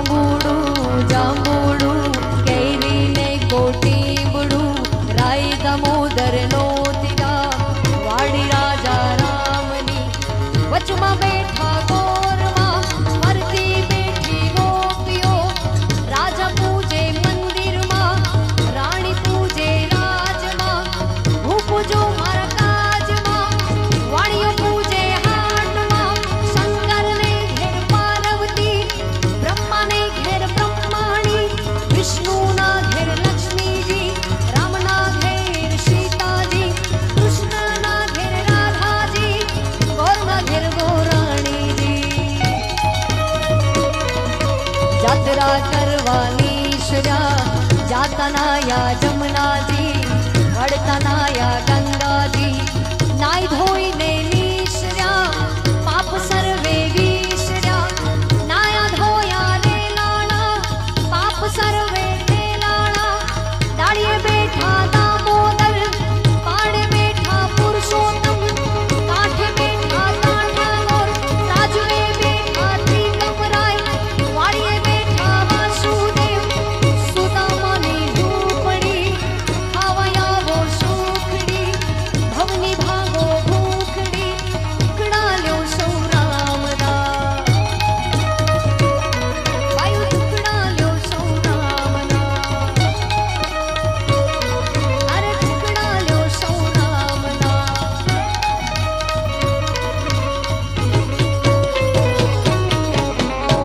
આંબુડું જાંબુડું કેરી ને કોટીબડું રાય દામોદર નો તીરા વાડી રાજા રામની વચમાં બેઠા ગોરમાં ફરતી બેઠી ગોપીઓ રાજા પૂજે મંદિરમાં રાણી પૂજે રાજમાં હું પૂજો મારા કાજમાં વાણીઓ પૂજે હાટમાં શંકરને ઘેર પાર્વતી બ્રહ્માને ઘેર બ્રહ્માણી વિષ્ણુના ઘેર લક્ષ્મીજી રામના ઘેર સીતાજી કૃષ્ણના ઘેર રાધાજી ગોરના ઘેર ગોરાણીજી જાત્રા કરવાની શ્યા જાતનાયા જમનાજી વડતનાયા ગંગાજી નાઈ